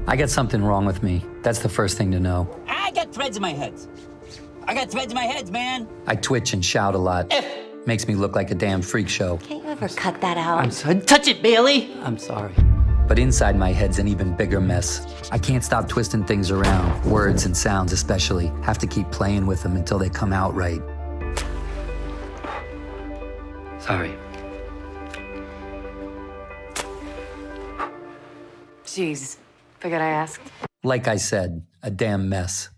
I got something wrong with me. That's the first thing to know. I got threads in my head. I got threads in my head, man. I twitch and shout a lot. Makes me look like a damn freak show. Can't you ever cut that out? I'm sorry. Touch it, Bailey. I'm sorry. But inside my head's an even bigger mess. I can't stop twisting things around, words and sounds especially. Have to keep playing with them until they come out right. Sorry. Jeez, figured I asked. Like I said, a damn mess.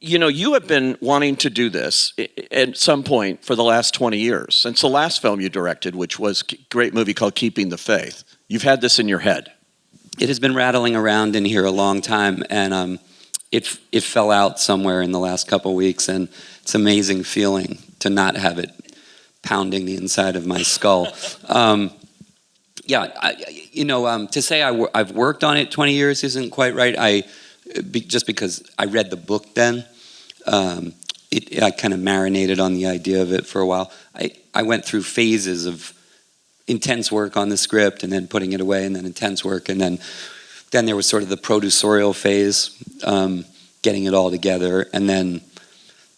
You know, you have been wanting to do this at some point for the last 20 years, since the last film you directed, which was a great movie called Keeping the Faith. You've had this in your head. It has been rattling around in here a long time, and it fell out somewhere in the last couple weeks, and it's an amazing feeling to not have it pounding the inside of my skull. To say I've worked on it 20 years isn't quite right. Just because I read the book then, I kind of marinated on the idea of it for a while. I went through phases of intense work on the script and then putting it away and then intense work. And then there was sort of the producerial phase, getting it all together. And then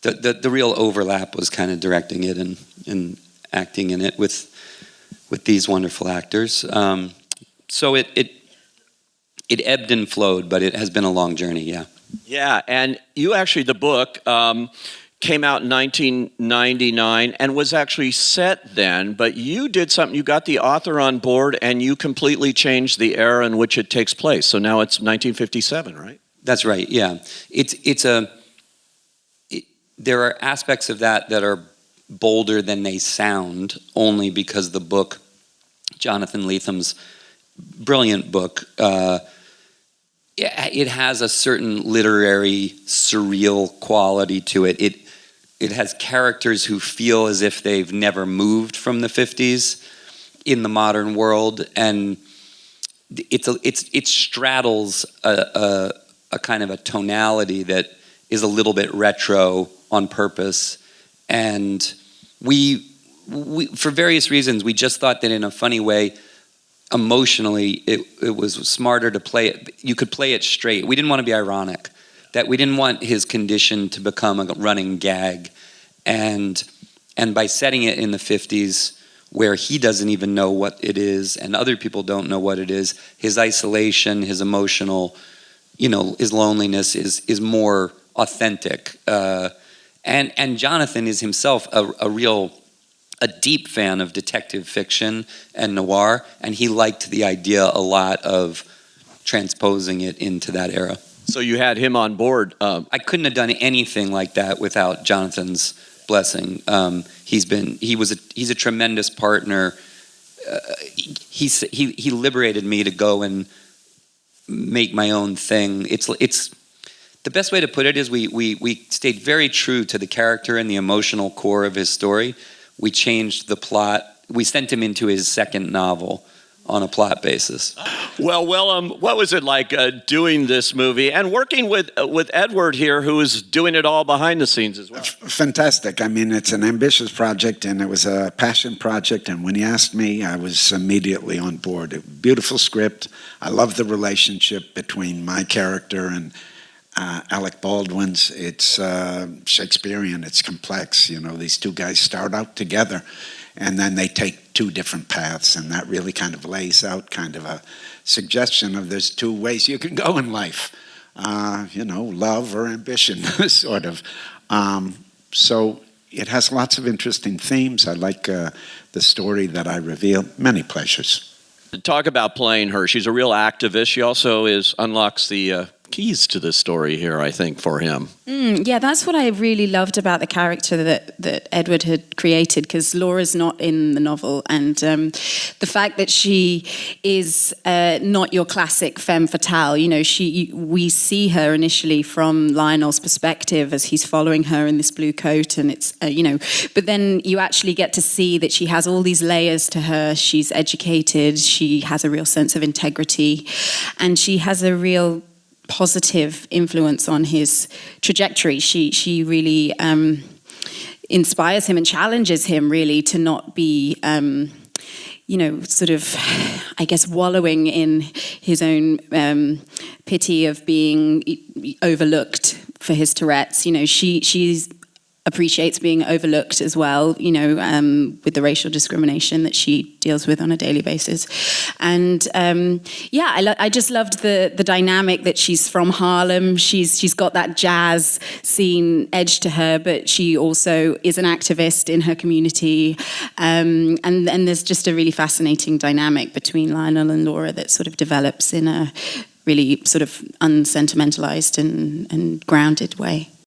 the real overlap was kind of directing it and acting in it with these wonderful actors. So it ebbed and flowed, but it has been a long journey, yeah. Yeah, and you actually, the book came out in 1999 and was actually set then, but you did something, you got the author on board and you completely changed the era in which it takes place. So now it's 1957, right? That's right, yeah. There are aspects of that are bolder than they sound, only because the book, Jonathan Letham's brilliant book, it has a certain literary, surreal quality to it. It has characters who feel as if they've never moved from the 50s in the modern world, and it straddles a kind of a tonality that is a little bit retro on purpose. And we for various reasons, we just thought that in a funny way, emotionally, it was smarter to play it. You could play it straight. We didn't want to be ironic. That we didn't want his condition to become a running gag. And by setting it in the 50s, where he doesn't even know what it is, and other people don't know what it is, his isolation, his emotional, his loneliness is more authentic. And Jonathan is himself a deep fan of detective fiction and noir, and he liked the idea a lot of transposing it into that era. So you had him on board. I couldn't have done anything like that without Jonathan's blessing. He's a tremendous partner. He liberated me to go and make my own thing. It's the best way to put it is we stayed very true to the character and the emotional core of his story. We changed the plot. We sent him into his second novel on a plot basis. Well, Willem, what was it like doing this movie and working with Edward here, who is doing it all behind the scenes as well? Fantastic. I mean, it's an ambitious project, and it was a passion project. And when he asked me, I was immediately on board. A beautiful script. I love the relationship between my character and Alec Baldwin's. It's Shakespearean. It's complex. These two guys start out together, and then they take two different paths, and that really kind of lays out kind of a suggestion of there's two ways you can go in life, love or ambition, sort of. So it has lots of interesting themes. I like the story that I reveal. Many pleasures. Talk about playing her. She's a real activist. She also unlocks the keys to this story here, I think, for him. Yeah, that's what I really loved about the character that Edward had created, because Laura's not in the novel, and the fact that she is not your classic femme fatale. We see her initially from Lionel's perspective as he's following her in this blue coat, and it's but then you actually get to see that she has all these layers to her. She's educated, she has a real sense of integrity, and she has a real positive influence on his trajectory. She really inspires him and challenges him really to not be sort of, I guess, wallowing in his own pity of being overlooked for his Tourette's. You know, she's appreciates being overlooked as well, you know, with the racial discrimination that she deals with on a daily basis. And I just loved the dynamic that she's from Harlem. She's got that jazz scene edge to her, but she also is an activist in her community. And there's just a really fascinating dynamic between Lionel and Laura that sort of develops in a really sort of unsentimentalized and grounded way.